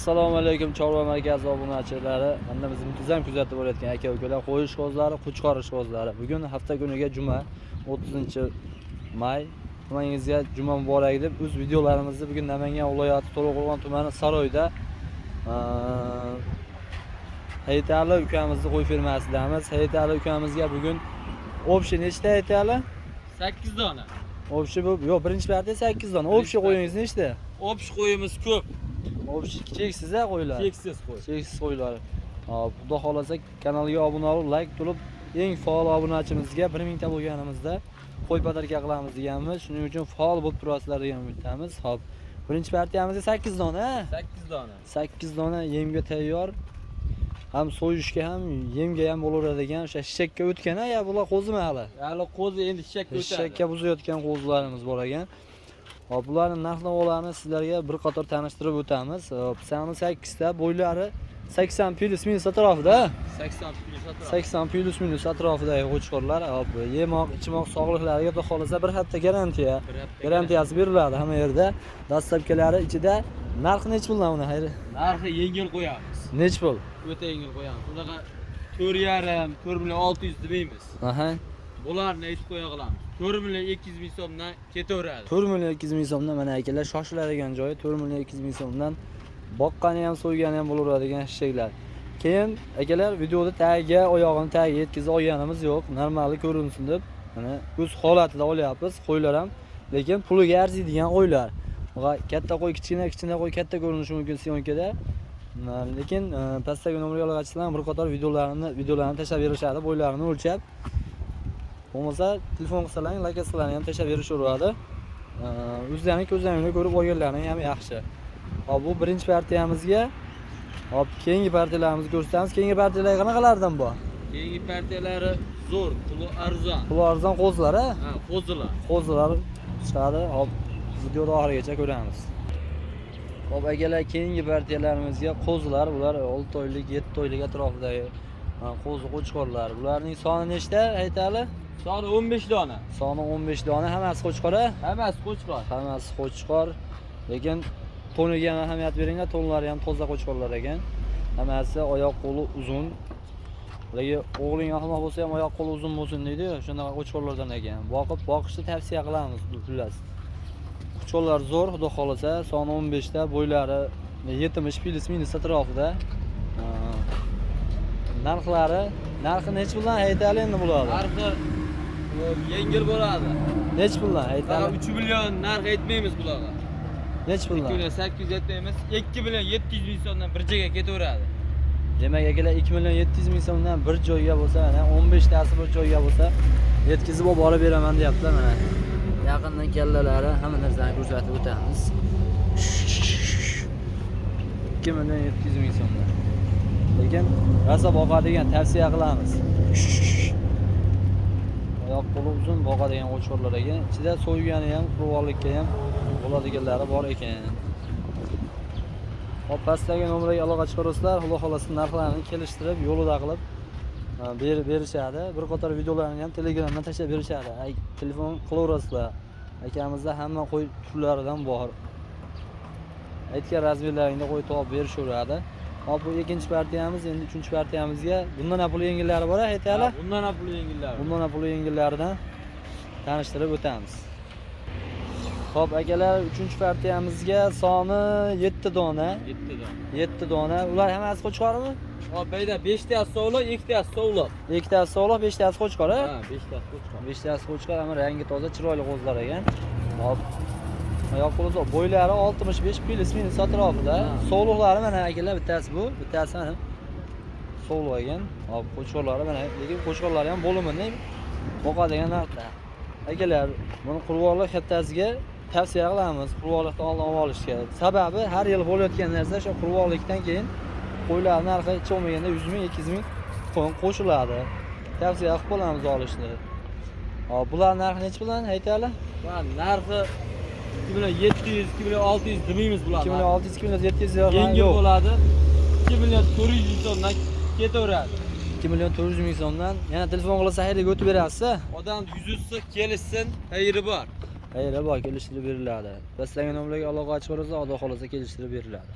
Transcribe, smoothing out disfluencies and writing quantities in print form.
Assalomu alaykum Chorva markazi obunachilari. Mana biz muntazam kuzatib borayotgan aka-ukalar, qo'yish qo'zlari, quchqarish qo'zlari. Bugun hafta kuniga juma 30-may. Hammangizga juma muborak deb o'z videolarimizni bugun Namangan viloyati To'raqo'rg'on tumani Saroyda Hayitali ukamizni qo'y fermasidamiz. Hayitali ukamizga bugun obshi nechta Hayitali? 8 dona. Obshi bu, yo'q, birinchi partiya 8 dona. Obshi qo'yingiz nechta? Obshi qo'yimiz ko'p. Obshi cheksiz qo'ylar. Cheksiz qo'y. Cheksiz qo'ylar. Hop, xudo xolasa kanalga obuna bo'lib, like qilib, eng faol obunachimizga 1000 ta bo'lganimizda qo'y podarka qilamiz deganmiz. Shuning uchun faol bo'lib turasizlar degan umiddamiz. Hop. Birinchi partiyamizga 8 dona. 8 dona. 8 dona yemga tayyor. Ham so'yishga ham, yemga ham bo'laveradigan o'sha shishakka o'tgan, ya bular qo'zimi hali? Hali qo'zi endi shishakka o'tadi. Shishakka buzayotgan qo'zlarimiz bor ekan. Hop, bularning narx-navolarni sizlarga bir qator tanishtirib o'tamiz. Hop, soni 8 ta, bo'ylari 80 plus minus atrofida. 80 plus atrofida. 80 plus minus atrofidagi qo'chqorlar. Hop, yemoq, ichmoq sog'liqlariga xudo xolasa bir hafta garantiya. Garantiyasi beriladi hamma yerda. Dastlabkilari ichida narxi nech puldan uni xayri? Narxi yengil qo'yamiz. Nech pul? O'ta yengil qo'yamiz. Bunaqa 4,5, 4,600 demaymiz. Aha. Bularni aytib qo'ya qilamiz. 4,200 ming so'mdan ketaveradi. 4,200 ming so'mdan mana akalar shoshiladigan joyi 4,200 ming so'mdan boqqani ham so'ygani ham bo'laveradigan shishaklar. Keyin akalar videoda tagiga, oyog'ini tagiga yetkazib olganimiz yo'q. Normalni ko'rinsin deb mana o'z holatida olyapmiz. Qo'ylar ham, lekin puliga arziydigan qo'ylar. Katta qo'y, kichkina qo'y katta ko'rinishi mumkin syonkada. Lekin pastdagi nomerga aloqachilar bir qator videolarni tashlab berishadi, bo'ylarini o'lchab. Bo'lmasa telefon qilsalar, lokatsiyalarni ham tashlab berishaveradi. O'zlarining ko'zlaringizga ko'rib olganlaring ham yaxshi. Hop, bu birinchi partiyamizga. Hop, keyingi partiyalarimizni ko'rsatamiz. Keyingi partiyalar qanaqalardan bor? Keyingi partiyalari zo'r, puli arzon. Puli arzon qo'zlar, ha? Ha, qo'zilar. Qo'zlar chiqadi. Hop, videoda oxirigacha ko'ramiz. Hop, akalar, keyingi partiyalarimizga qo'zlar, bular 6 oylik, 7 oylik atrofidagi qo'zi qo'chqorlar. Bularning soni nechta, Hayitali? Soni 15 dona. Soni 15 dona, hammasi qo'chqor, ha? Hammasi qo'chqor. Hammasi qo'chqor. Lekin toniga ham ahamiyat beringlar, tonlari ham toza qo'chqorlar ekan. Hammasi oyoq qo'li uzun. Lekin o'g'ling ahmoq bo'lsa ham oyoq qo'li uzun bo'lsin deydi-ku, shunaqa qo'chqorlardan ekan. Boqishni tavsiya qilamiz, xullas. Qo'chqorlar zo'r, xudo xolasa, soni 15 ta, bo'ylari 70 plus minus atrofida. Narxi nech puldan Hayitali endi bo'ladi? Narxi yengil bo'ladi. Nech puldan Hayitali? 3 million narx aytmaymiz bularga. Nech puldan? 2 million 800 aytmaymiz. 2 million 700 ming so'mdan bir joyga ketaveradi. Demak, akalar 2 million 700 ming so'mdan bir joyga bo'lsa, mana 15 tasi bir joyga bo'lsa, yetkazib olib beraman deyaptilar mana. Yaqindan kallalari hamma narsani ko'rsatib o'tamiz. 2 million 700 ming so'mdan. Lekin rosa boqadigan tavsiya qilamiz. Oyoq qo'li uzun boqadigan qo'chqorlar ekan. Ichida so'ygani ham, qurvollikka ham bo'ladiganlari bor ekan. Hop, pastdagi nomerga aloqa chiqarasizlar, xudo xolasa narxlarni kelishtirib, yo'lida qilib berishadi. Bir qator videolarni ham Telegramdan tashlab berishadi. Telefon qilaverasizlar. Akamizda hamma qo'y turlaridan bor. Aytgan razmerlaringda qo'y topib berishaveradi. Hop, bu ikkinchi partiyamiz, endi uchinchi partiyamizga bundan ham pul yengillari bor, Hayitali? Bundan ham pul yengillari. Bundan ham pul yengillaridan tanishtirib o'tamiz. Hop, akalar, uchinchi partiyamizga soni 7 dona. 7 dona. 7 dona. Ular hammasi qo'chqormi? Hop, bayda 5 ta sovliq, 2 ta sovliq. 2 ta sovliq, 5 ta qo'chqor, ha? Ha, 5 ta qo'chqor. 5 ta qo'chqor, ham rangi toza, chiroyli qo'zlar ekan. Hop. Oyoq qo'li zo'r. Bo'ylari 65 plus minus atrofida. Sovliqlari mana akalar, bittasi bu, bittasi mana sovliq ekan. Hop, qo'chqorlari mana, lekin qo'chqorlari ham bo'limini boqadigan narxda. Akalar, buni qurvollik kattasiga tavsiya qilamiz, qurvollikdan oldin olib olishga. Sababi har yil bo'layotgan narsa shu qurvollikdan keyin qo'ylar narxi hech bo'lmaganda 100 ming, 200 ming qo'shiladi. Tavsiya qilib qolamiz olishni. Hop, bular narxi nech puldan Hayitali? Va narxi 2 million 700, 2 million 600 demaymiz bularni. 2 million 600, 2 million 700 yengil bo'ladi. 2 million 400 ming so'mdan ketaveradi. 2 million 400 ming so'mdan. Yana telefon qilsa xayriga o'tib berasiz. Odam yuzisi kelishsin, xayri bor. Xayri bor, kelishtirib beriladi. Pastdagi nomerga aloqa chiqarsa, xudo xolasa kelishtirib beriladi.